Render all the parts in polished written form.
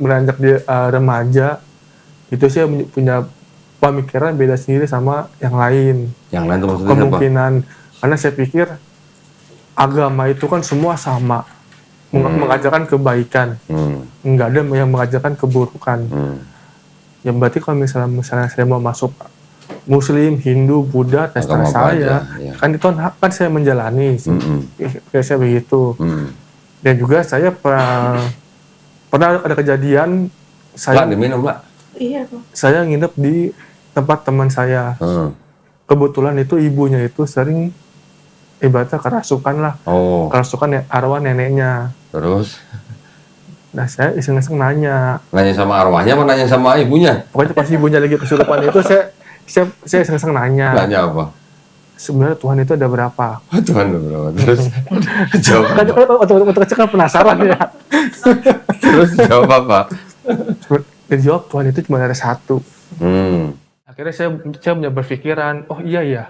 beranjak dia remaja, itu saya punya pemikiran beda sendiri sama yang lain. Yang lain itu maksudnya siapa? Kemungkinan, karena saya pikir agama itu kan semua sama, mengajarkan kebaikan, nggak ada yang mengajarkan keburukan. Ya berarti kalau misalnya saya mau masuk Muslim, Hindu, Buddha, terserah saya, ya. kan itu kan saya menjalani, kayak saya begitu. Dan juga saya pernah ada kejadian saya diminum Mbak. Iya kok. Saya nginep di tempat teman saya. Kebetulan itu ibunya itu sering ibaratnya kerasukan lah. Kerasukan arwah neneknya. Terus? Nah saya iseng-iseng nanya. Nanya sama arwahnya apa nanya sama ibunya? Pokoknya pas ibunya lagi kesurupan itu saya iseng-iseng nanya. Nanya apa? Sebenarnya Tuhan itu ada berapa? Tuhan ada berapa? Terus jawab. Kan waktu kecil kan penasaran ya. Terus jawab apa? Dia jawab Tuhan itu cuma ada satu. Akhirnya saya punya berpikiran, oh iya ya,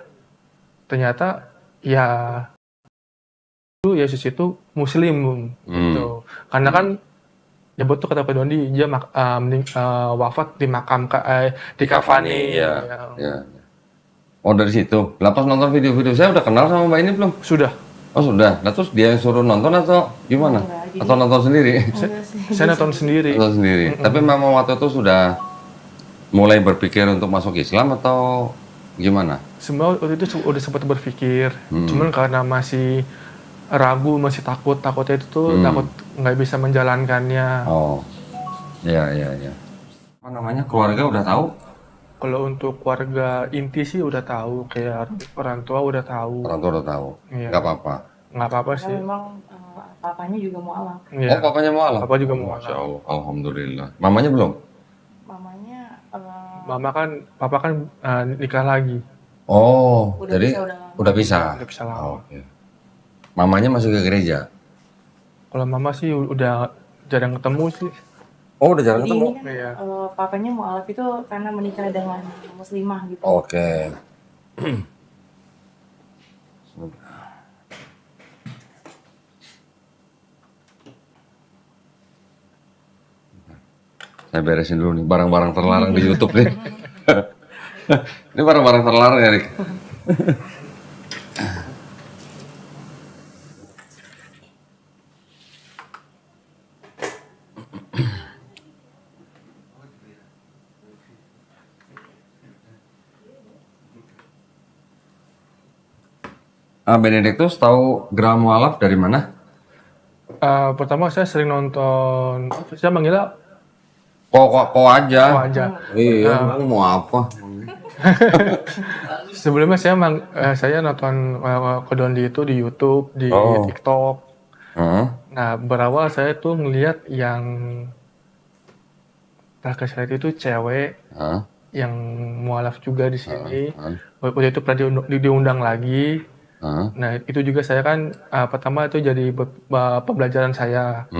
ternyata ya itu Yesus itu Muslim gitu. Karena kan ya betul kata Pak Dondi, dia wafat di kafani. Ya. Oh dari situ. Lepas nonton video-video saya udah kenal sama Mbak ini belum? Sudah. Oh sudah. Nah terus dia yang suruh nonton atau gimana? Atau nonton sendiri? Saya nonton sendiri. Nonton sendiri. Tapi memang waktu itu sudah mulai berpikir untuk masuk Islam atau gimana? Sebenarnya waktu itu udah sempat berpikir, cuman karena masih ragu, masih takutnya itu tuh takut nggak bisa menjalankannya. Oh, iya. Apa namanya, keluarga udah tahu? Kalau untuk keluarga inti sih udah tahu, kayak orang tua udah tahu. Orang tua udah tahu, Iya. nggak apa-apa? Nggak apa-apa sih. Memang papanya juga mualaf. Iya. Oh papanya mualaf? Papa juga mualaf. Masya Allah, Alhamdulillah. Mamanya belum? Mamanya Papa kan nikah lagi. Oh, Udah jadi bisa, udah bisa? Udah bisa lama. Oke. Mamanya masih ke gereja? Kalau mama sih udah jarang ketemu sih. Oh udah jarang Jadi ketemu? ini kan papanya mualaf itu karena menikah dengan muslimah gitu. Oke. Saya beresin dulu nih barang-barang terlarang di YouTube nih. Ini barang-barang terlarang ya, Rik. Benedictus tahu Graham Mualaf dari mana? Pertama saya sering nonton, saya manggilnya Kok aja. Ko aja. Iya, mau apa? Sebelumnya saya nonton Kodondi itu di YouTube, di TikTok. Nah berawal saya tuh ngelihat yang saya itu cewek yang mualaf juga di sini. Waktu itu pernah diundang lagi. Nah itu juga saya kan pertama itu jadi pembelajaran saya.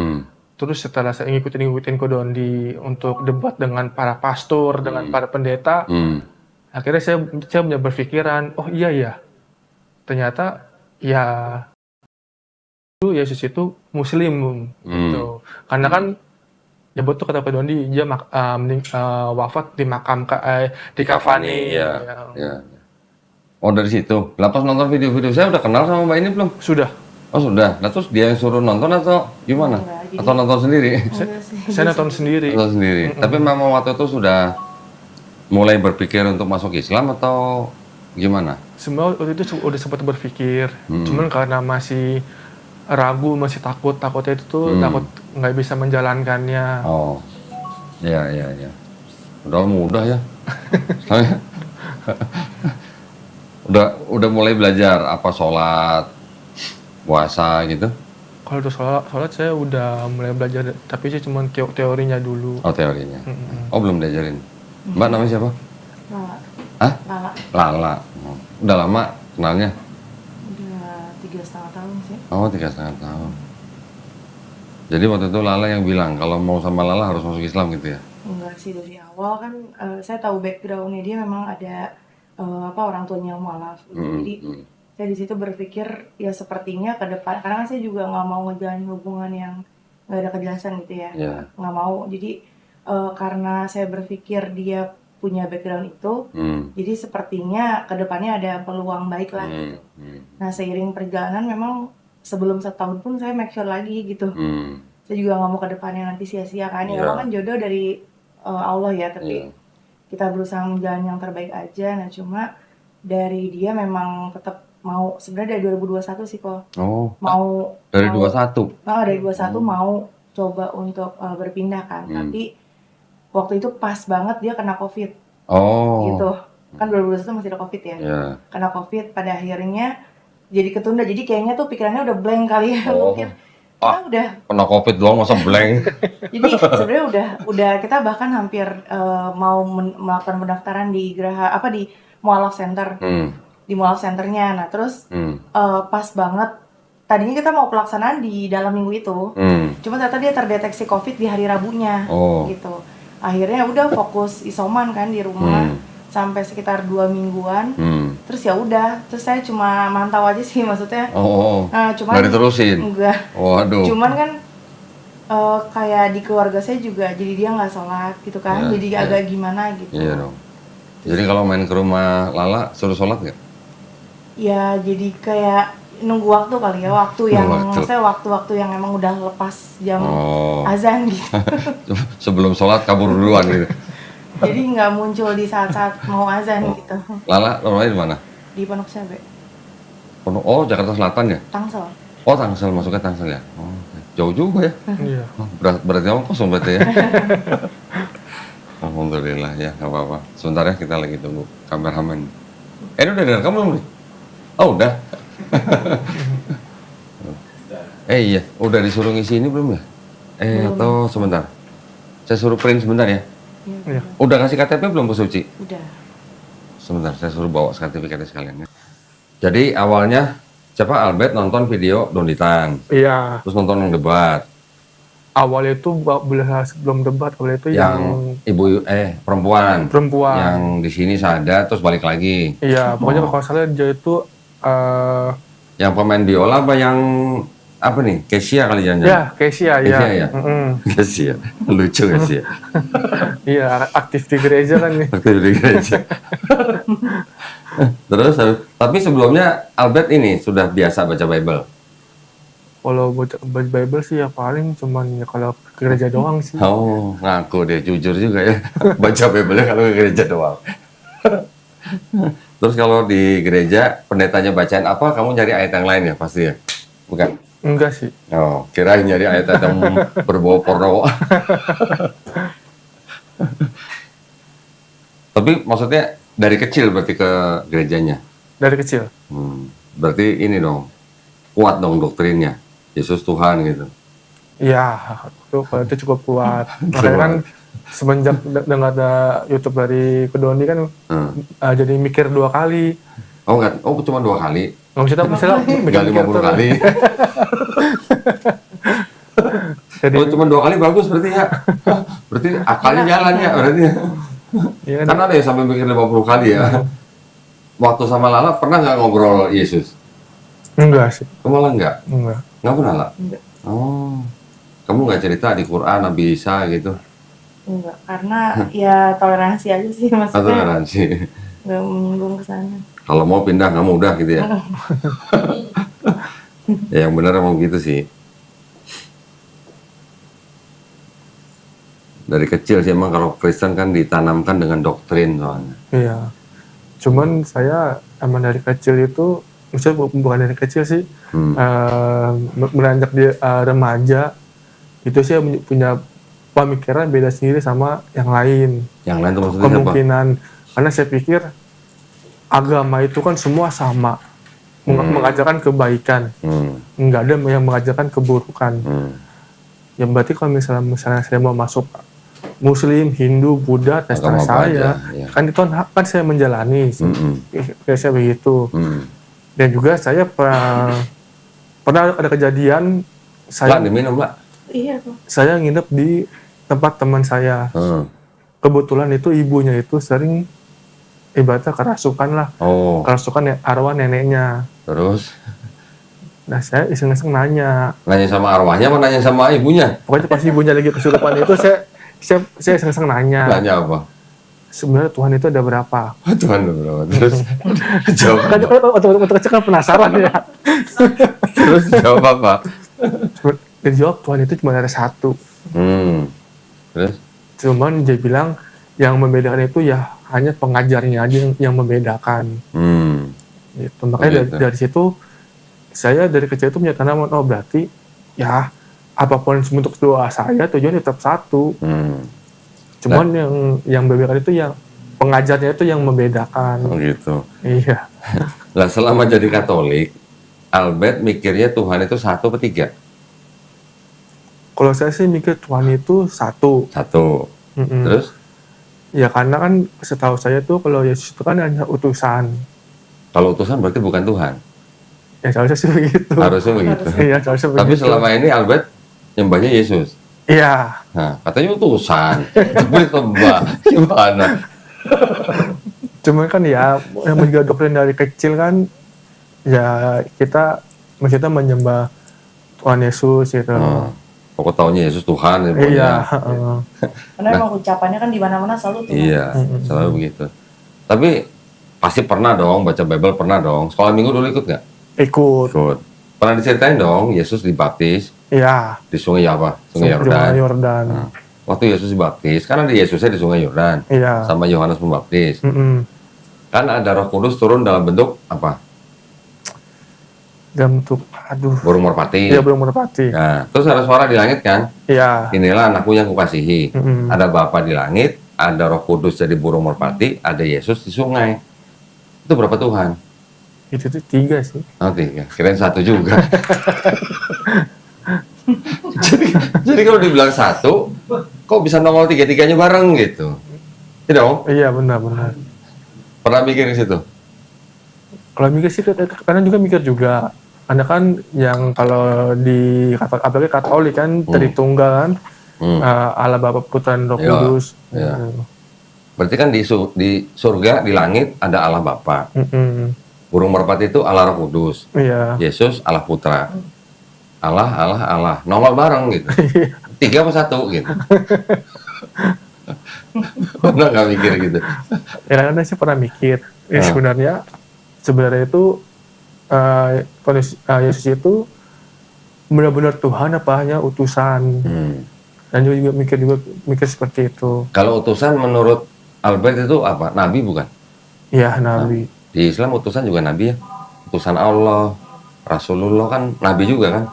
Terus setelah saya ngikutin Kodondi untuk debat dengan para pastor, dengan para pendeta, akhirnya saya punya berpikiran, oh iya ya, ternyata ya itu Yesus itu Muslim gitu. Karena kan ya betul kata Pak Dondi, dia wafat di kafani. Ya. Oh dari situ. Lepas nonton video-video saya udah kenal sama Mbak ini belum? Sudah. Oh sudah. Nah terus dia yang suruh nonton atau gimana? Atau nonton sendiri? Saya nonton sendiri. Nonton sendiri. Tapi memang waktu itu sudah mulai berpikir untuk masuk Islam atau gimana? Sebenarnya waktu itu udah sempat berpikir, cuman karena masih ragu, masih takutnya itu tuh takut nggak bisa menjalankannya. Oh, iya. Udah mudah ya. udah mulai belajar apa sholat, puasa gitu. Kalau udah sholat saya udah mulai belajar, tapi sih cuma teorinya dulu. Oh teorinya. Oh belum diajarin. Mbak namanya siapa? Lala. Hah? Lala. Oh, udah lama kenalnya? Udah 3,5 tahun sih. Oh 3,5 tahun. Jadi waktu itu Lala yang bilang kalau mau sama Lala harus masuk Islam gitu ya? Enggak sih, dari awal kan saya tahu backgroundnya dia memang ada orang tuanya mualaf. Jadi saya di situ berpikir ya sepertinya ke depan, karena saya juga nggak mau ngejalanin hubungan yang nggak ada kejelasan gitu ya, Iya. nggak mau. Jadi karena saya berpikir dia punya background itu, jadi sepertinya kedepannya ada peluang baik lah gitu. Nah seiring perjalanan memang sebelum 1 tahun pun saya make sure lagi gitu. Saya juga nggak mau kedepannya nanti sia-sia kan, ya memang kan jodoh dari Allah ya, tapi kita berusaha menjalani yang terbaik aja. Nah cuma dari dia memang tetap mau, sebenarnya dari 2021 sih kok. Oh. Mau Dari 21. dari 21 mau coba untuk berpindah kan. Tapi waktu itu pas banget dia kena COVID. Gitu. Kan 2021 masih ada COVID ya. Kena COVID, pada akhirnya jadi ketunda. Jadi kayaknya tuh pikirannya udah blank kali ya. Mungkin kita udah kena COVID doang masa blank. jadi sebenarnya udah kita bahkan hampir mau melakukan pendaftaran di di Mualaf Center. Di Mualaf Centernya. Nah terus pas banget tadinya kita mau pelaksanaan di dalam minggu itu. Cuma ternyata dia terdeteksi COVID di hari Rabunya. Gitu. Akhirnya udah fokus isoman kan di rumah sampai sekitar 2 mingguan. Terus ya udah, terus saya cuma mantau aja sih, maksudnya. Cuman nggak diterusin? Enggak. Waduh. Cuman kan kayak di keluarga saya juga, jadi dia nggak sholat gitu kan, jadi agak gimana gitu. Iya dong. Jadi kalau main ke rumah Lala suruh sholat nggak? Ya jadi kayak nunggu waktu kali ya, maksudnya waktu-waktu yang emang udah lepas jam azan gitu. Sebelum sholat kabur duluan gitu. Jadi nggak muncul di saat-saat mau azan gitu. Lala rumahnya di mana? Di Pondok Cabe. Oh, Jakarta Selatan ya? Tangsel. Oh, Tangsel, masuknya Tangsel ya? Oh, jauh juga ya? Iya. Berarti kamu kosong berarti ya? Alhamdulillah ya, nggak apa-apa. Sebentar ya, kita lagi tunggu kameramen. Ini udah direkam belum nih? Oh, udah. Iya, udah disuruh ngisi ini belum ya? Atau sebentar? Saya suruh print sebentar ya? Iya. Udah ngasih KTP belum Bu Suci? Udah. Sebentar, saya suruh bawa sertifikatnya sekalian ya. Jadi awalnya siapa Albert nonton video Donditan, Iya. terus nonton yang debat. Awalnya itu sebelum debat, awalnya itu yang ibu perempuan yang di sini sadar terus balik lagi. Iya, pokoknya kalau salah dia itu yang pemain biola apa yang apa nih? Kesia kali jangan. Ya, Kesia ya. Kesia. Lucu Kesia. Iya, aktif di gereja kan nih. Aktif di gereja. Terus tapi sebelumnya Albert ini sudah biasa baca Bible. Kalau baca Bible sih ya paling cuman ya kalau ke gereja doang sih. Oh, ngaku deh, jujur juga ya. Baca Bible kalau ke gereja doang. Terus kalau di gereja pendetanya bacain apa, kamu cari ayat yang lain ya pasti ya? Bukan? Enggak sih. Oh, kirain nyari ayat yang berbau porno. Tapi maksudnya dari kecil berarti ke gerejanya? Dari kecil. Berarti ini dong, kuat dong doktrinnya. Yesus Tuhan gitu. Iya, itu cukup kuat. Makanya kan semenjak dengar ada YouTube dari Kedoni kan jadi mikir 2 kali. Oh enggak, cuma 2 kali? Nggak misalnya mikir 50 kali. Jadi, cuma 2 kali bagus berarti ya. Berarti akalnya jalan ya berarti. Ya, kan ada yang sampai mikir 50 kali ya. Waktu sama Lala pernah nggak ngobrol Yesus? Enggak sih. Kamu malah enggak? Enggak. Nggak pernah, Lala? Enggak. Oh. Kamu nggak cerita di Quran Nabi Isa gitu? Enggak, karena ya toleransi aja sih maksudnya. Toleransi. Nggak menyinggung ke sana. Kalau mau pindah nggak mau udah gitu ya? Ya yang benar emang gitu sih. Dari kecil sih emang kalau Kristen kan ditanamkan dengan doktrin soalnya. Iya. Cuman saya emang dari kecil itu, maksudnya bukan dari kecil sih, beranjak di remaja, itu saya punya pemikiran beda sendiri sama yang lain. Yang lain tuh maksudnya kemungkinan, siapa? Karena saya pikir agama itu kan semua sama, mengajarkan kebaikan, nggak ada yang mengajarkan keburukan. Ya berarti kalau misalnya saya mau masuk Muslim, Hindu, Buddha, terserah saya, kan itu kan saya menjalani, kayak saya begitu. Dan juga saya pernah ada kejadian saya diminum lah. Iya kok. Saya nginep di tempat teman saya. Kebetulan itu ibunya itu sering ibaratnya kerasukan lah. Kerasukan arwah neneknya. Terus? Nah, saya iseng-iseng nanya. Nanya sama arwahnya apa nanya sama ibunya? Pokoknya pas ibunya lagi kesurupan itu saya iseng-iseng nanya. Nanya apa? Sebenarnya Tuhan itu ada berapa? Tuhan ada berapa? Terus jawab Kan apa? waktu kecil kan penasaran ya. Terus jawab apa? Dia jawab Tuhan itu cuma ada satu. Terus? Cuman dia bilang yang membedakan itu ya hanya pengajarnya aja yang membedakan. Gitu. Makanya dari situ saya dari kecil itu punya tanaman, oh berarti ya apapun bentuk doa saya tujuannya tetap satu. Cuman yang membedakan itu yang pengajarnya itu yang membedakan. Oh gitu. Iya. Lah selama jadi Katolik, Albert mikirnya Tuhan itu satu atau tiga? Kalau saya sih mikir Tuhan itu satu. Satu. Terus? Ya karena kan setahu saya tuh kalau Yesus itu kan hanya utusan. Kalau utusan berarti bukan Tuhan? Ya seharusnya sih begitu. Harusnya begitu. Iya, seharusnya begitu. Tapi selama ini Albert nyembahnya Yesus? Iya. Nah, katanya utusan. Tapi sembah. Gimana? Cuman kan ya, yang juga doktrin dari kecil kan, ya kita maksudnya menyembah Tuhan Yesus gitu. Pokok taunya Yesus Tuhan. Iya. Karena emang ucapannya kan di mana-mana selalu Tuhan. Iya, selalu begitu. Tapi pasti pernah dong baca Bible, pernah dong. Sekolah minggu dulu ikut nggak? Ikut. Pernah diceritain dong Yesus dibaptis? Iya. Di sungai apa? Sungai Yordan. Nah, waktu Yesus dibaptis, kan ada Yesusnya di sungai Yordan. Iya. Sama Yohanes Pembaptis. Kan ada Roh Kudus turun dalam bentuk apa? Dalam bentuk, burung merpati. Iya, burung merpati. Nah, terus ada suara di langit kan? Iya. Inilah anakku yang kukasihi. Ada Bapa di langit, ada Roh Kudus jadi burung merpati, ada Yesus di sungai. Itu berapa Tuhan? Itu tuh 3 sih. Oh 3, kirain 1 juga. jadi kalau dibilang 1, kok bisa nongol 3-3-nya bareng gitu? Tidak dong? Iya, benar-benar. Pernah mikir ke situ? Kalau mikir sih, karena juga mikir juga. Karena kan yang kalau di apalagi Katolik kan Tritunggal kan, Allah Bapa Putra dan Roh Kudus. Iya. Berarti kan di surga, di langit ada Allah Bapa. Burung merpati itu Allah Roh Kudus. Iya. Yesus Allah Putra. Allah. Nongol bareng gitu. 3 apa 1 gitu. Pernah nggak mikir gitu? Ya karena saya pernah mikir. Sebenarnya itu Yesus itu benar-benar Tuhan apa hanya utusan. Dan juga mikir seperti itu. Kalau utusan menurut Albert itu apa? Nabi bukan? Iya, nabi. Di Islam utusan juga nabi ya. Utusan Allah, Rasulullah kan nabi juga kan.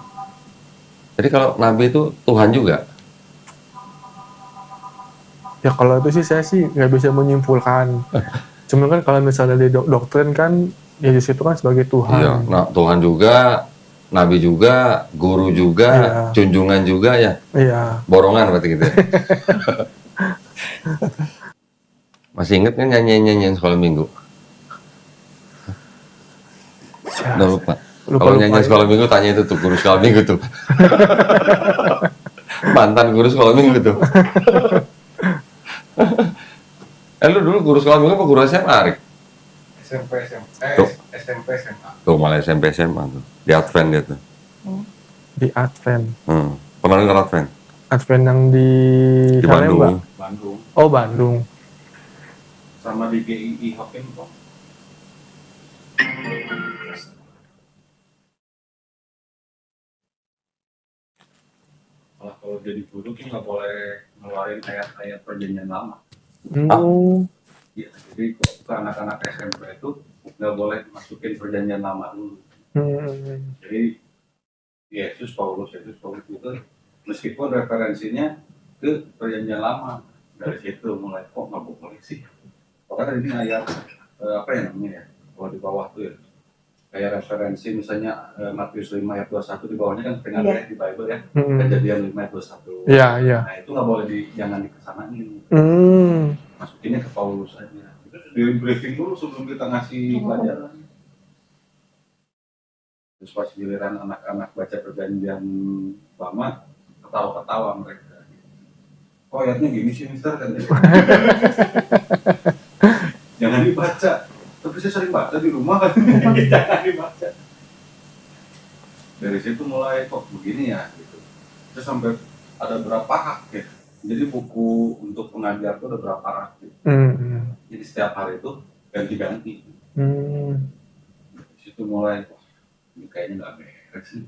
Jadi kalau nabi itu Tuhan juga. Ya kalau itu sih saya sih nggak bisa menyimpulkan. Cuma kan kalau misalnya di doktrin kan Yesus itu kan sebagai Tuhan. Iya, nah, Tuhan juga, nabi juga, guru juga, junjungan juga ya. Iya. Borongan berarti gitu ya. Masih inget kan nyanyian sekolah minggu? Udah lupa. Kalau nyanyian sekolah minggu tanya itu tuh guru sekolah minggu tuh. Mantan guru sekolah minggu tuh. Lu dulu guru sekolah minggu apa guru SMA, Arik? SMP, SMA. Tuh malah SMP, SMA tuh. Di Advent dia tuh. Di Advent. Pernah dengar Advent? Advent yang di Bandung. Oh, Bandung. Sama di GII Hokin kok. Kalau jadi guru kan nggak boleh ngeluarin ayat-ayat perjanjian lama. Ya, jadi ke anak-anak SMP itu nggak boleh masukin perjanjian lama dulu. Jadi Yesus Paulus itu meskipun referensinya ke perjanjian lama, dari situ mulai kok nggak boleh sih. Pokoknya ini ayat apa ya namanya ya, kalau di bawah tuh ya kayak referensi misalnya Matius 5 ayat 21 di bawahnya kan tengah di Bible ya, Kejadian 5 ayat 21. Iya. Nah itu nggak boleh jangan dikesanain. Masukinnya ke Paulus aja. Di briefing dulu sebelum kita ngasih pelajaran. Terus pas giliran anak-anak baca perjanjian lama, ketawa-ketawa mereka. Oh ayatnya gini sih Mister kan? Jangan dibaca. Tapi saya sering baca di rumah kan. Jangan dibaca. Dari situ mulai kok begini ya gitu. Terus sampai ada berapa rak ya. Jadi buku untuk pengajar tuh ada berapa rak gitu. Jadi setiap hari itu ganti-ganti. Dari situ mulai wah, ini kayaknya nggak beres sih.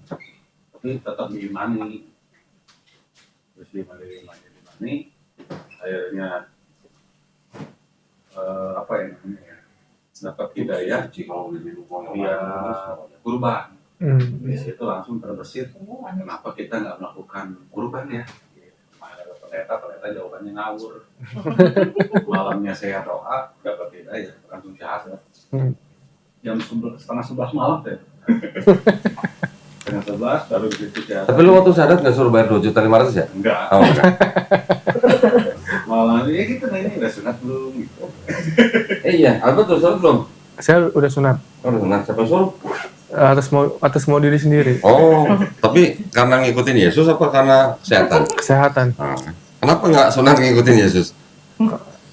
Tapi tetap diimani. Terus diimani. Akhirnya apa ya namanya ya, dapat hidayah dia kurban. Di situ langsung terbesit, kenapa kita nggak melakukan kurban ya? Ternyata jawabannya ngawur. Malamnya saya doa, dapat hidayah, langsung syahadat. Jam 10:30 malam deh. 10:30 baru begitu syahadat. Tapi lu waktu syahadat nggak suruh bayar 2.500.000 ya? Enggak. Oh, enggak. Malah ya gitu, nah ini udah sunat belum gitu. Iya, Albert udah sunat belum? Saya udah sunat. Oh, udah sunat, siapa suruh? Atas mau diri sendiri. Oh, tapi karena ngikutin Yesus apa karena kesehatan? Kesehatan. Nah, kenapa nggak sunat ngikutin Yesus?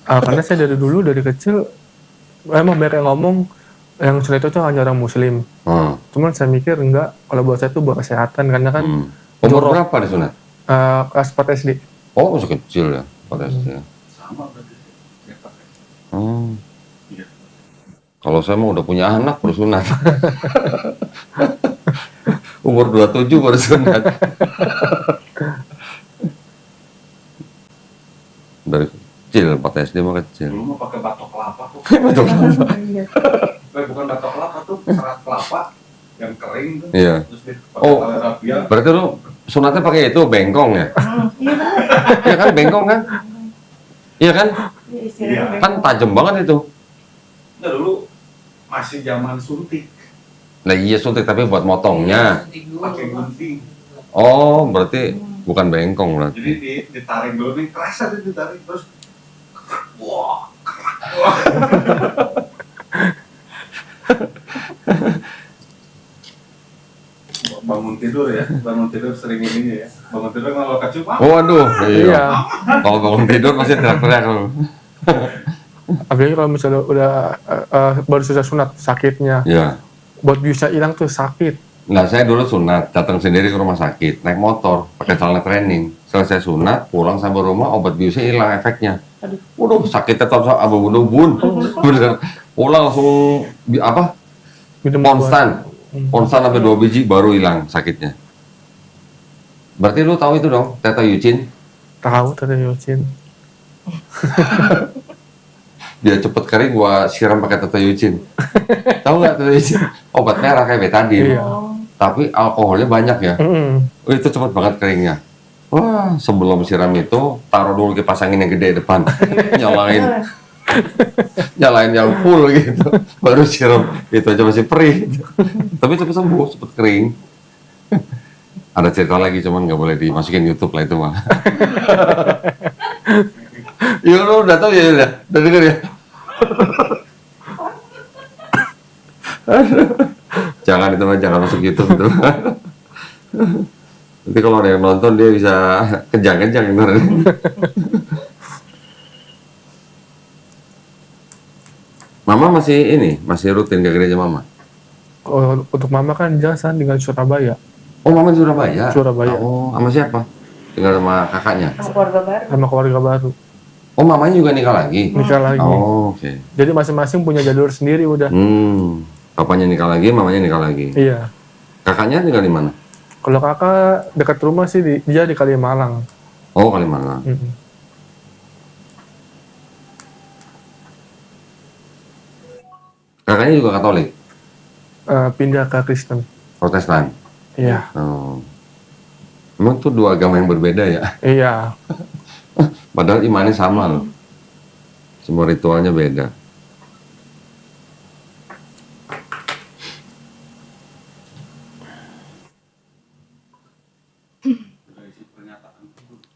Karena saya dari kecil emang banyak yang ngomong yang sunat itu hanya orang muslim. Cuman saya mikir enggak, kalau buat saya itu buat kesehatan karena kan umur berapa disunat? Kelas 4 SD. Oh, masih kecil ya, 4 SD. Sama berarti. Iya. Kalau saya mau udah punya anak baru sunat. Umur 27 baru sunat. Dari kecil, 4 SD mah kecil. Dulu mau pakai batok kelapa kok. Batok kelapa. Bukan batok kelapa tuh, serat kelapa yang kering tuh. Iya. Terus dipakai Oh, tali rapia. berarti lu sunatnya pakai itu bengkong ya? Iya kan bengkong kan? Iya kan? Iya. Kan tajam banget itu. Nah dulu masih zaman suntik, Nah iya suntik tapi buat motongnya. pakai gunting. Oh berarti bukan bengkong Jadi berarti. ditarik dulu nih, kerasa tuh ditarik terus. Wah. Bangun tidur sering ini ya. Bangun tidur kalau kecil mah. Waduh, Iya. iya. Kalau bangun tidur pasti teriak-teriak lu. Apalagi kalau misalnya udah baru selesai sunat sakitnya. Iya. Buat bisa hilang tuh sakit. Nah saya dulu sunat, datang sendiri ke rumah sakit, naik motor, pakai celana training. Selesai sunat, pulang sampai rumah, obat biusnya hilang efeknya. Waduh, sakitnya tetap abu-bun. Bener. Pulang langsung Minum konstan sampai 2 biji baru hilang sakitnya. Berarti lu tahu itu dong, Teta Yucin? Tahu tadi Yucin. Dia cepet kering, gua siram pakai Teta Yucin. Tahu nggak Teta Yucin? Obat merah kayak betadine. Iya. Tapi alkoholnya banyak ya. Oh, itu cepet banget keringnya. Wah, sebelum siram itu taruh dulu kipas angin yang gede depan, nyalain yang full gitu, baru siram. Itu aja masih perih. Tapi cepet sembuh, cepet kering. Ada cerita lagi, cuman nggak boleh dimasukin YouTube lah itu mah. Iya, lu udah tahu ya, udah denger ya. Jangan itu mah, jangan masuk YouTube itu. Nanti kalau ada yang nonton dia bisa kejang-kejang ntar. Mama masih rutin ke gereja mama? Oh, untuk mama kan jangan tinggal di Surabaya. Oh, mama di Surabaya? Surabaya. Oh, sama siapa? Tinggal sama kakaknya? Sama keluarga baru. Oh, mamanya juga nikah lagi? Nikah lagi. Oh, oke. Jadi masing-masing punya jalur sendiri udah. Papanya nikah lagi, mamanya nikah lagi. Iya. Kakaknya tinggal di mana? Kalau kakak dekat rumah sih dia di Kalimalang. Oh, Kalimalang. Kakaknya juga Katolik? Pindah ke Kristen. Protestan? Iya. Oh. Emang tuh 2 agama yang berbeda ya? Iya. Padahal imannya sama loh. Semua ritualnya beda.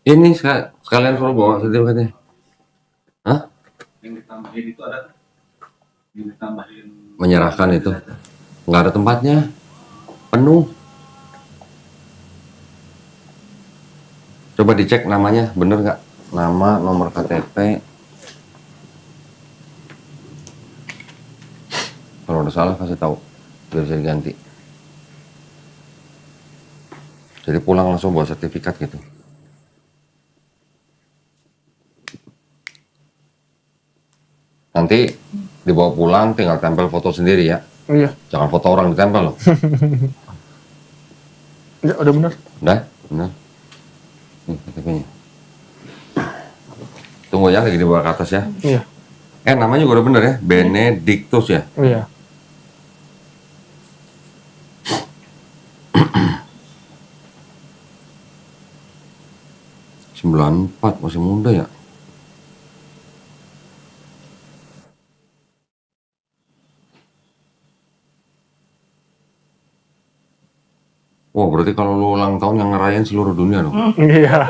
Ini sekalian suruh bawa sertifikatnya. Hah? Yang ditambahin itu ada? Yang ditambahin Menyerahkan itu. Nggak ada tempatnya. Penuh. Coba dicek namanya, bener nggak? Nama, nomor KTP. Kalau udah salah kasih tahu, biar bisa diganti. Jadi pulang langsung bawa sertifikat gitu. Nanti dibawa pulang tinggal tempel foto sendiri ya. Iya. Jangan foto orang ditempel loh. Ya, udah benar. Udah, benar. Nih KTP-nya. Tunggu ya, lagi dibawa ke atas ya. Iya. Namanya juga udah bener ya, Benedictus ya. Iya. ...94, masih muda ya. Wah, berarti kalau lu ulang tahun yang ngerayain seluruh dunia dong. Iya.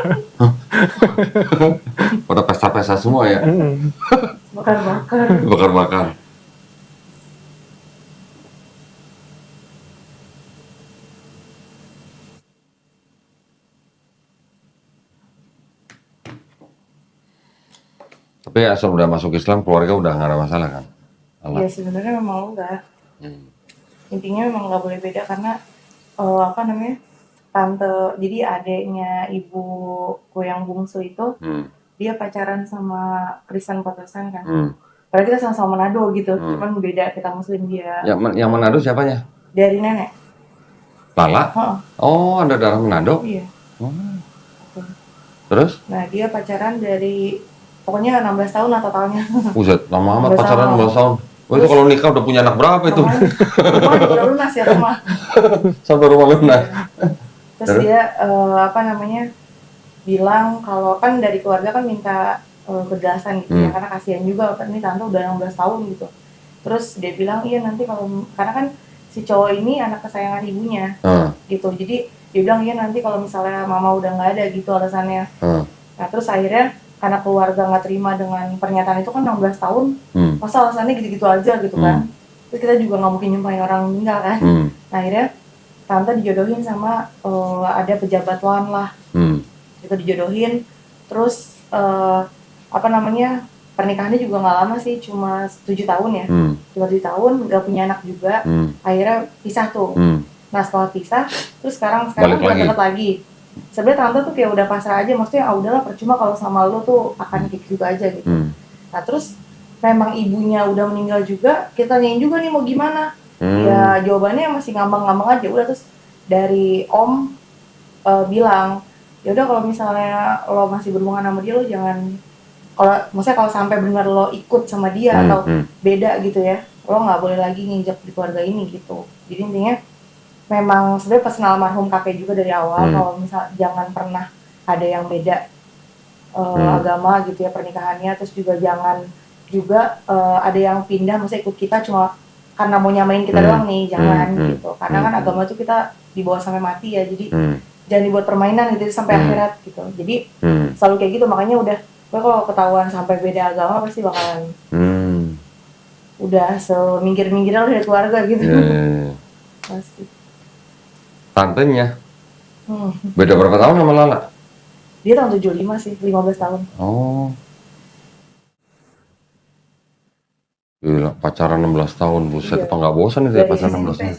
Pada pesta-pesta semua ya. Bakar-bakar. Bakar-bakar. Tapi asal udah masuk Islam, keluarga udah nggak ada masalah kan? Ya sebenarnya memang enggak. Intinya memang nggak boleh beda karena apa namanya, tante, jadi adeknya ibuku yang bungsu itu dia pacaran sama Kristen Protestan kan. Padahal kita sama-sama Manado gitu, cuman beda, kita Muslim dia. Yang Manado siapanya? Dari nenek. Lala? Oh, ada darah Manado? Iya. Terus? Nah dia pacaran dari pokoknya 16 tahun atau tahunnya. Buset, lama amat 16 pacaran 16 tahun. Oh, itu kalau nikah udah punya anak berapa itu? Rumah udah lunas ya rumah. Sampai rumah lunas. Terus dia apa namanya, bilang kalau kan dari keluarga kan minta kejelasan gitu ya, karena kasihan juga kan ini tante udah 16 tahun gitu. Terus dia bilang iya nanti kalau, karena kan si cowok ini anak kesayangan ibunya gitu, jadi dia bilang iya nanti kalau misalnya mama udah nggak ada gitu alasannya. Nah terus akhirnya karena keluarga nggak terima dengan pernyataan itu kan 16 tahun, masa alasannya gitu-gitu aja gitu kan. Terus kita juga nggak mungkin nyumpahin orang meninggal kan. Nah akhirnya tante dijodohin sama ada pejabat LAN lah. Itu dijodohin, terus apa namanya, pernikahannya juga nggak lama sih, cuma 7 tahun ya. Cuma 7 tahun, nggak punya anak juga. Akhirnya pisah tuh. Nah setelah pisah, terus sekarang deket lagi. Sebenarnya tante tuh kayak udah pasrah aja, maksudnya udahlah percuma kalau sama lu tuh akan kayak gitu aja gitu. Nah terus memang ibunya udah meninggal juga, kita tanyain juga nih mau gimana. Ya jawabannya masih ngambang-ngambang aja. Udah, terus dari om bilang ya udah kalau misalnya lo masih berhubungan sama dia, lo jangan, kalau maksudnya kalau sampai benar lo ikut sama dia atau beda gitu ya, lo nggak boleh lagi nginjek di keluarga ini gitu. Jadi intinya memang sebenarnya pesan almarhum kakek juga dari awal, kalau misal jangan pernah ada yang beda agama gitu ya pernikahannya. Terus juga jangan juga ada yang pindah, maksudnya ikut kita cuma karena mau nyamain kita doang nih, jangan gitu. Karena kan agama itu kita dibawa sampai mati ya, jadi jangan dibuat permainan gitu sampai akhirat gitu. Jadi selalu kayak gitu, makanya udah kalau ketahuan sampai beda agama pasti bakalan udah seminggir-minggirnya dari keluarga gitu. Pasti. Tantenya beda berapa tahun sama Lala? Dia tahun 75 sih, 15 tahun. Oh. Gila, pacaran 16 tahun, buset, apa nggak bosan itu ya pacaran 16 tahun?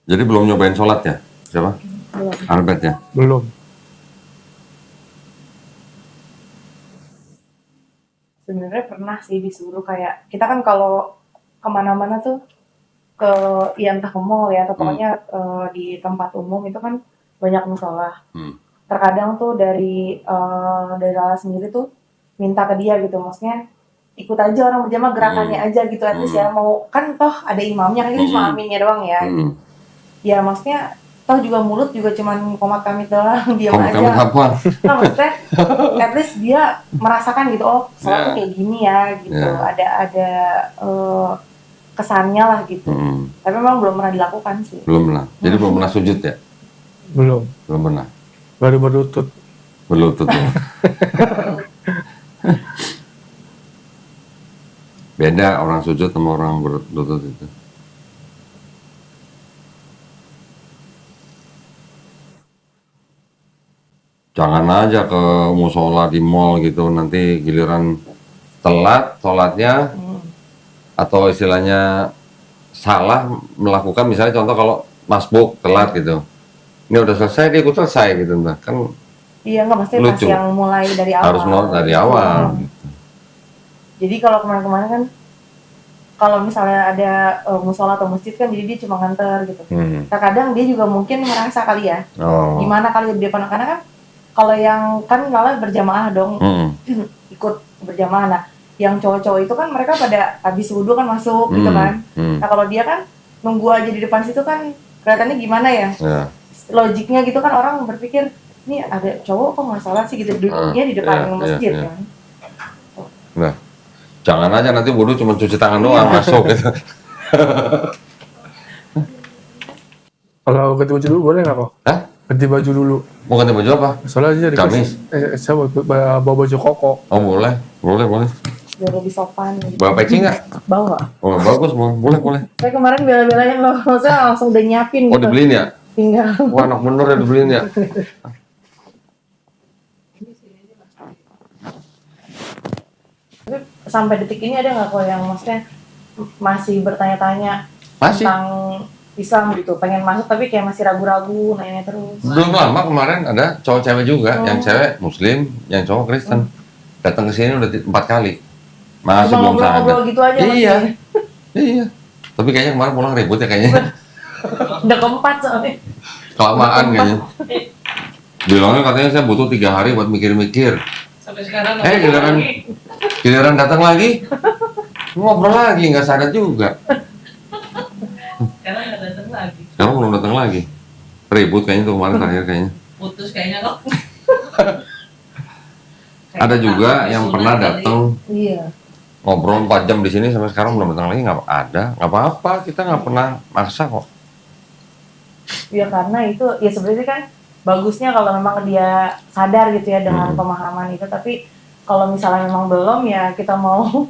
Jadi belum nyobain sholat ya? Siapa? Belum. Albert ya? Belum. Sebenarnya pernah sih disuruh, kayak kita kan kalau kemana-mana tuh ke ya entah ke mall ya atau pokoknya di tempat umum itu kan banyak musola. Terkadang tuh dari Lala sendiri tuh minta ke dia gitu, maksudnya ikut aja orang berjamaah gerakannya aja gitu, at least ya, mau kan toh ada imamnya kan, kita cuma aminnya doang ya. Ya maksudnya toh juga mulut juga cuman komat kamit doang, diam aja. Nah maksudnya at least dia merasakan gitu, oh sholat tuh kayak gini ya gitu, ada kesannya lah gitu. Tapi memang belum pernah dilakukan sih. Belum lah. Jadi belum pernah sujud ya? Belum. Belum pernah. Baru berlutut. Berlutut ya. Beda orang sujud sama orang berlutut itu. Jangan aja ke musola di mall gitu, nanti giliran telat sholatnya atau istilahnya salah melakukan, misalnya contoh kalau masbuk telat gitu. Ini udah selesai, dia ikut selesai gitu, nah kan Iya nggak, maksudnya pas lucu. yang mulai dari awal. Harus mulai dari awal. Jadi kalau kemarin-kemarin kan, kalau misalnya ada musola atau masjid kan, jadi dia cuma nganter gitu. Terkadang dia juga mungkin merasa kali ya, gimana kali di depan, karena kan kalau yang kan malah berjamaah dong, ikut berjamaah. Nah, yang cowok-cowok itu kan mereka pada habis wudhu kan masuk gitu kan. Nah kalau dia kan nunggu aja di depan situ kan kelihatannya gimana ya? Logiknya gitu kan, orang berpikir ini ada cowok kok nggak salah sih gitu, duduknya di depan masjid kan. Nah, jangan aja nanti wudhu cuma cuci tangan doang masuk gitu. Kalau ganti baju dulu boleh nggak kok? Hah? Ganti baju dulu. Mau ganti baju apa? Soalnya jadi Gamis? saya bawa baju koko. Oh boleh. Biar lebih sopan gitu. Bawa peci nggak? Bawa. Oh bagus, boleh. Saya kemarin bela-belain loh, maksudnya langsung udah nyiapin Oh gitu. dibeliin ya? Tinggal. Wah anak bener ya dibeliin ya? Tapi sampai detik ini ada nggak kok yang maksudnya masih bertanya-tanya Masih. tentang Islam gitu, pengen masuk tapi kayak masih ragu-ragu, nanya terus. Belum lama kemarin ada cowok cewek juga, yang cewek Muslim, yang cowok Kristen. Datang ke sini udah 4 kali. Masih Cuma belum sadar. ngobrol-ngobrol gitu aja Iya. masih. Iya. Tapi kayaknya kemarin pulang ribut ya kayaknya. Udah keempat soalnya. Kelamaan kayaknya. Bilangnya katanya saya butuh 3 hari buat mikir-mikir. Sampai sekarang Giliran datang lagi, ngobrol lagi, nggak sadar juga. sekarang nggak datang lagi. Sekarang belum datang lagi. Ribut kayaknya tuh kemarin terakhir kayaknya. Putus kayaknya kok. Ada juga yang pernah datang Iya. ngobrol 4 jam di sini sampai sekarang belum datang lagi, nggak ada, nggak apa-apa, kita nggak pernah maksa kok. Ya karena itu ya sebenarnya kan bagusnya kalau memang dia sadar gitu ya dengan pemahaman itu, tapi kalau misalnya memang belum ya kita mau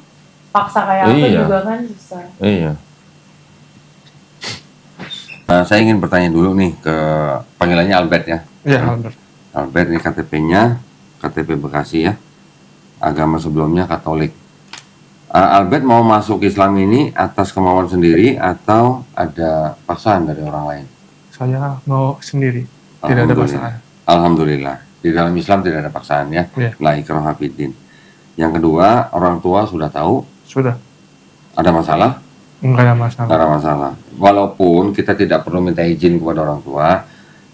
paksa kayak apa juga kan susah. Iya. Nah, saya ingin bertanya dulu nih ke panggilannya Albert ya. Iya, Albert. Albert ini KTP-nya KTP Bekasi ya. Agama sebelumnya Katolik. Albert mau masuk Islam ini atas kemauan sendiri atau ada paksaan dari orang lain? Saya mau sendiri, tidak ada pasangan. Alhamdulillah. Di dalam Islam tidak ada paksaan ya. La ikraha fiddin. Yang kedua, orang tua sudah tahu? Sudah. Ada masalah? Enggak ada masalah. Enggak ada masalah. Walaupun kita tidak perlu minta izin kepada orang tua,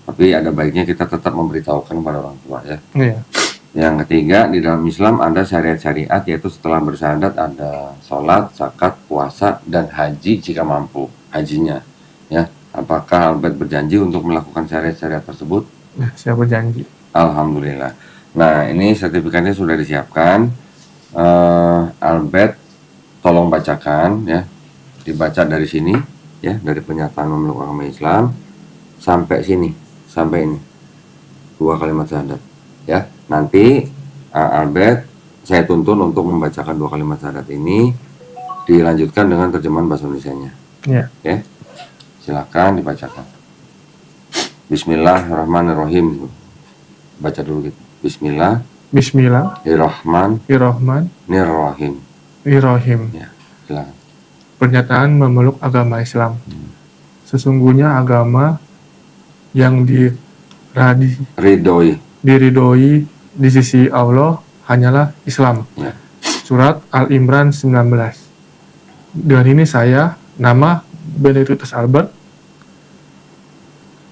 tapi ada baiknya kita tetap memberitahukan kepada orang tua ya. Iya. Yang ketiga, di dalam Islam ada syariat-syariat, yaitu setelah bersyahadat ada sholat, zakat, puasa, dan haji jika mampu hajinya. Ya, apakah Albert berjanji untuk melakukan syariat-syariat tersebut? Ya, saya berjanji. Alhamdulillah. Nah, ini sertifikatnya sudah disiapkan. Albert, tolong bacakan ya, dibaca dari sini ya, dari pernyataan memeluk agama Islam sampai sini, sampai ini 2 kalimat syahadat ya. Nanti Albert saya tuntun untuk membacakan 2 kalimat syahadat ini, dilanjutkan dengan terjemahan bahasa Indonesianya. Iya. Oke. Silakan dibacakan. Bismillahirrahmanirrahim. Baca dulu gitu. Bismillahirrahmanirrahim. Ya, silakan. Pernyataan memeluk agama Islam. Sesungguhnya agama yang diridhoi di sisi Allah hanyalah Islam. Ya. Surat Al-Imran 19. Dengan ini saya, nama Benedictus Albert,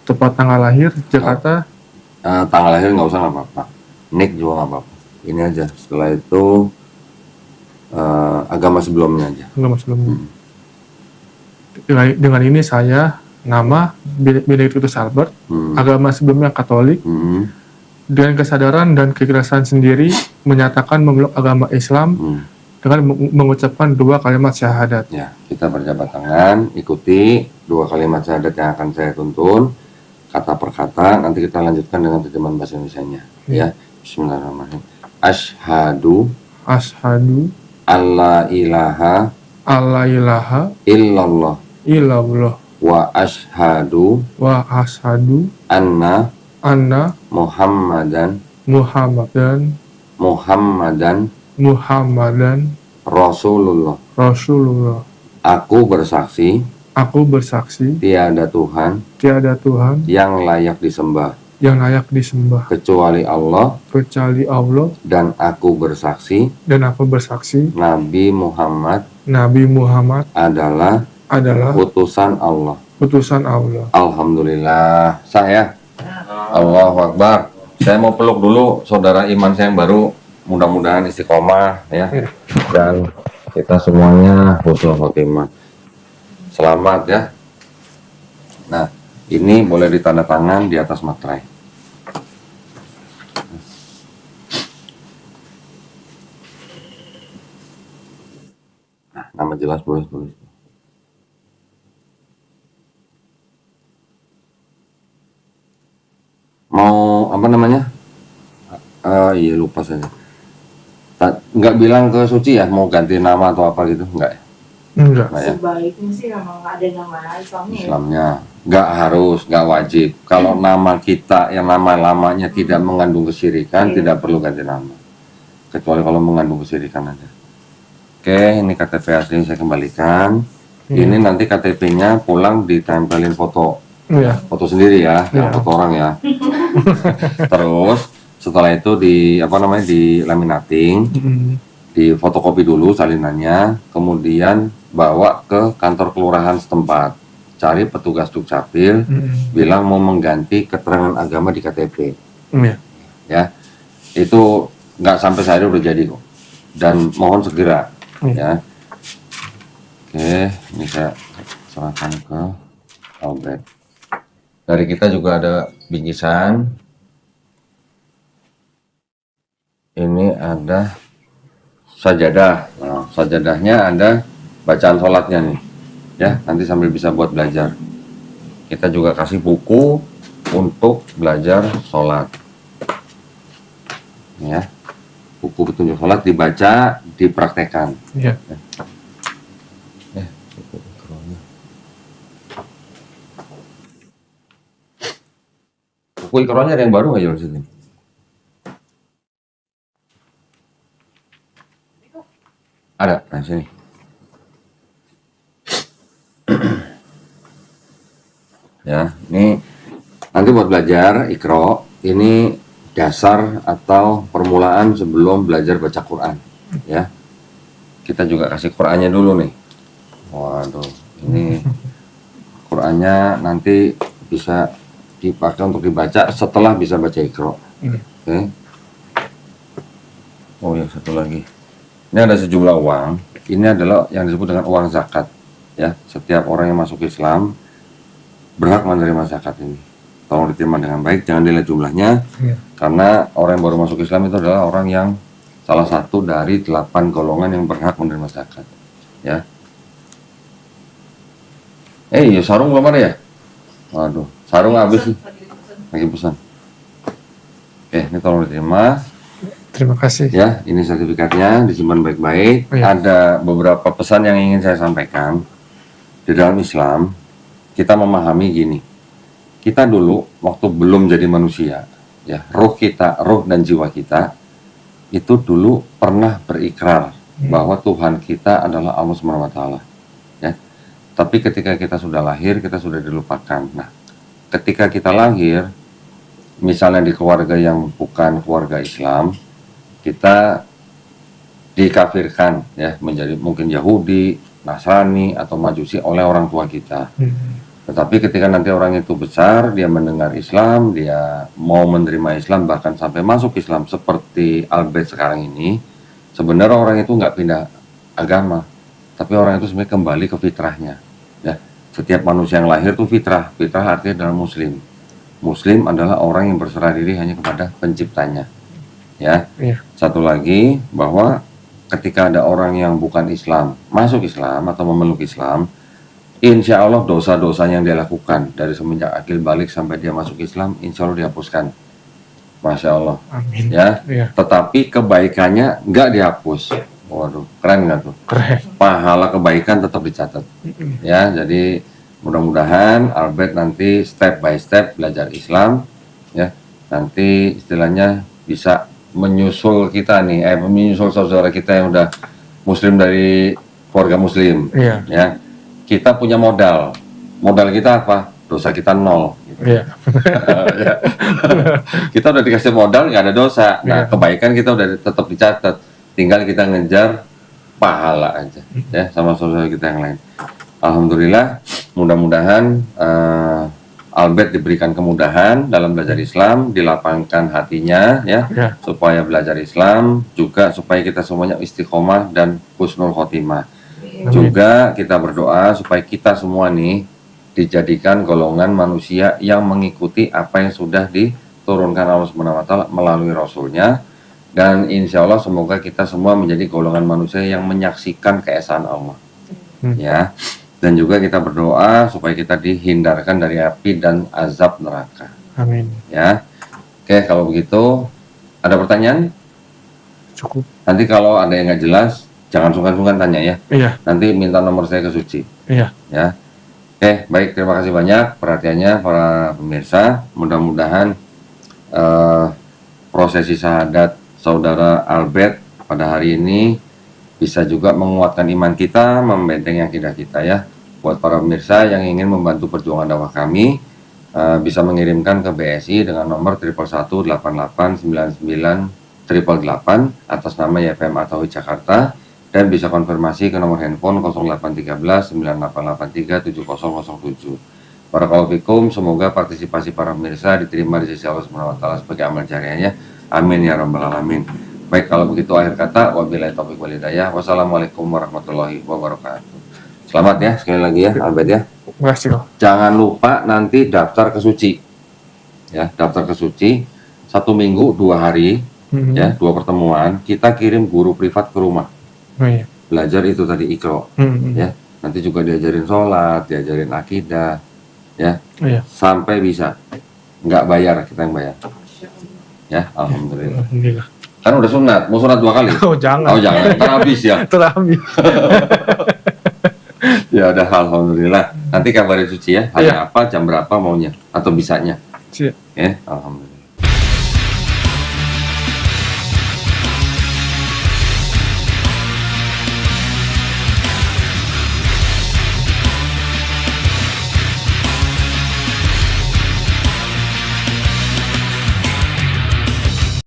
tepat tanggal lahir Jakarta. Tanggal lahir nggak usah, nggak apa-apa. Nick juga nggak apa-apa. Ini aja. Setelah itu agama sebelumnya aja. Agama sebelumnya. Dengan ini saya, nama Benedictus Albert, agama sebelumnya Katolik, dengan kesadaran dan keikhlasan sendiri menyatakan memeluk agama Islam dengan mengucapkan 2 kalimat syahadat. Ya, kita berjabat tangan, ikuti 2 kalimat syahadat yang akan saya tuntun kata per kata. Nanti kita lanjutkan dengan terjemahan bahasa Indonesianya. Ya, Bismillahirrahmanirrahim. Asyhadu alla ilaha illallah wa asyhadu anna Muhammadan Rasulullah. Aku bersaksi Aku bersaksi tiada Tuhan tiada Tuhan yang layak disembah yang layak disembah kecuali Allah, kecuali Allah, dan aku bersaksi dan aku bersaksi Nabi Muhammad Nabi Muhammad adalah adalah utusan Allah. utusan Allah. Alhamdulillah. Saya Allahu Akbar. Saya mau peluk dulu saudara iman saya yang baru. Mudah-mudahan istiqomah ya. Dan kita semuanya husnul khotimah. Selamat ya. Nah, ini boleh ditandatangan di atas materai. Nah, nama jelas boleh tulis. Mau apa namanya? Iya lupa saya. Nggak bilang ke Suci ya mau ganti nama atau apa gitu, enggak ya? Enggak. Nggak ya? Sebaiknya sih memang ada nama Islamnya ya. Islamnya nggak harus, nggak wajib. Kalau nama kita yang nama-lamanya tidak mengandung kesyirikan, tidak perlu ganti nama. Kecuali kalau mengandung kesyirikan aja. Oke, ini KTP asli saya kembalikan. Ini nanti KTP-nya pulang ditempelin foto. Iya. Foto sendiri ya, jangan foto orang ya. Terus setelah itu di apa namanya di laminating, di fotokopi dulu salinannya, kemudian bawa ke kantor kelurahan setempat. Cari petugas Dukcapil, bilang mau mengganti keterangan agama di KTP. Iya. Ya, itu nggak sampai sehari udah jadi kok. Dan mohon segera. Ya. Oke, ini saya serahkan ke Albert. Dari kita juga ada bingkisan. Ini ada sajadah. Nah, sajadahnya ada bacaan sholatnya nih. Ya, nanti sambil bisa buat belajar. Kita juga kasih buku untuk belajar sholat. Ya, buku petunjuk sholat dibaca, dipraktekkan. Iya. Buku ikronya ada yang baru nggak Jol sini? Ada, nah sini. Ya, ini nanti buat belajar ikro, ini dasar atau permulaan sebelum belajar baca Quran. Ya, kita juga kasih Qurannya dulu nih. Waduh, ini Qurannya nanti bisa dipakai untuk dibaca setelah bisa baca ikro. Oke. Oh ya, satu lagi. Ini ada sejumlah uang. Ini adalah yang disebut dengan uang zakat. Ya, setiap orang yang masuk Islam berhak menerima zakat ini. Tolong diterima dengan baik, jangan dilihat jumlahnya. Karena orang yang baru masuk Islam itu adalah orang yang salah satu dari 8 golongan yang berhak menerima zakat. Ya. Iya, sarung belum ada ya? Waduh, sarung habis nih. Lagi pesan. Oke, ini tolong diterima. Terima kasih. Ya, ini sertifikatnya disimpan baik-baik. Ada beberapa pesan yang ingin saya sampaikan. Di dalam Islam, kita memahami gini. Kita dulu waktu belum jadi manusia, ya, roh kita, roh dan jiwa kita itu dulu pernah berikrar bahwa Tuhan kita adalah Allah SWT. Ya. Tapi ketika kita sudah lahir, kita sudah dilupakan. Nah, ketika kita lahir, misalnya di keluarga yang bukan keluarga Islam, kita dikafirkan ya menjadi mungkin Yahudi, Nasrani atau Majusi oleh orang tua kita. Tetapi ketika nanti orang itu besar, dia mendengar Islam, dia mau menerima Islam bahkan sampai masuk Islam seperti Albert sekarang ini, sebenarnya orang itu nggak pindah agama, tapi orang itu sebenarnya kembali ke fitrahnya. Ya, setiap manusia yang lahir itu fitrah. Fitrah artinya adalah Muslim. Muslim adalah orang yang berserah diri hanya kepada penciptanya. Ya, satu lagi bahwa ketika ada orang yang bukan Islam masuk Islam atau memeluk Islam, insya Allah dosa-dosanya yang dia lakukan dari semenjak akil balik sampai dia masuk Islam, insya Allah dihapuskan. Masya Allah. Amin. Ya, tetapi kebaikannya nggak dihapus. Waduh, keren nggak tuh? Keren. Pahala kebaikan tetap dicatat. Ya, jadi mudah-mudahan Albert nanti step by step belajar Islam. Ya, nanti istilahnya bisa menyusul kita nih, menyusul saudara kita yang udah Muslim dari keluarga Muslim. Ya, kita punya modal. Modal kita apa? Dosa kita 0. Iya. Ya. Kita udah dikasih modal, nggak ada dosa. Nah, kebaikan kita udah tetap dicatat. Tinggal kita ngejar pahala aja, ya, sama saudara kita yang lain. Alhamdulillah, mudah-mudahan Albert diberikan kemudahan dalam belajar Islam, dilapangkan hatinya, ya, supaya belajar Islam, juga supaya kita semuanya istiqomah dan husnul khotimah. Juga kita berdoa supaya kita semua nih dijadikan golongan manusia yang mengikuti apa yang sudah diturunkan Allah SWT melalui Rasulnya, dan insya Allah semoga kita semua menjadi golongan manusia yang menyaksikan keesaan Allah, ya. Dan juga kita berdoa supaya kita dihindarkan dari api dan azab neraka. Amin. Ya. Oke, kalau begitu ada pertanyaan? Cukup. Nanti kalau ada yang nggak jelas, jangan sungkan-sungkan tanya ya. Iya. Nanti minta nomor saya ke Suci. Iya. Ya. Oke, baik, terima kasih banyak perhatiannya para pemirsa. Mudah-mudahan prosesi syahadat saudara Albert pada hari ini bisa juga menguatkan iman kita, membenteng akidah kita ya. Buat para pemirsa yang ingin membantu perjuangan dakwah kami, bisa mengirimkan ke BSI dengan nomor 111889988 atas nama YPM Atauhid Jakarta, dan bisa konfirmasi ke nomor handphone 0813 9883 7007. Barakallahu fikum, semoga partisipasi para pemirsa diterima di sisi Allah SWT sebagai amal jariahnya. Amin ya rabbal alamin. Baik, kalau begitu akhir kata, wabillahi taufiq wal hidayah. Wassalamualaikum warahmatullahi wabarakatuh. Selamat ya, sekali lagi ya, Albert ya. Terima kasih. Jangan lupa nanti daftar ke Suci. Ya, daftar ke Suci 1 minggu 2 hari, ya, 2 pertemuan. Kita kirim guru privat ke rumah. Oh, iya. Belajar itu tadi Iqra, ya. Nanti juga diajarin sholat, diajarin akidah, ya. Iya. Sampai bisa. Nggak bayar, kita yang bayar. Ya, alhamdulillah. Alhamdulillah. Kan udah sunat, mau sunat 2 kali? Oh, jangan. Oh jangan, ntar habis ya. Terhabis. Ya udah, alhamdulillah. Nanti kabarin Suci ya, hari Iya. apa, jam berapa maunya, atau bisanya. Siap. Ya, alhamdulillah.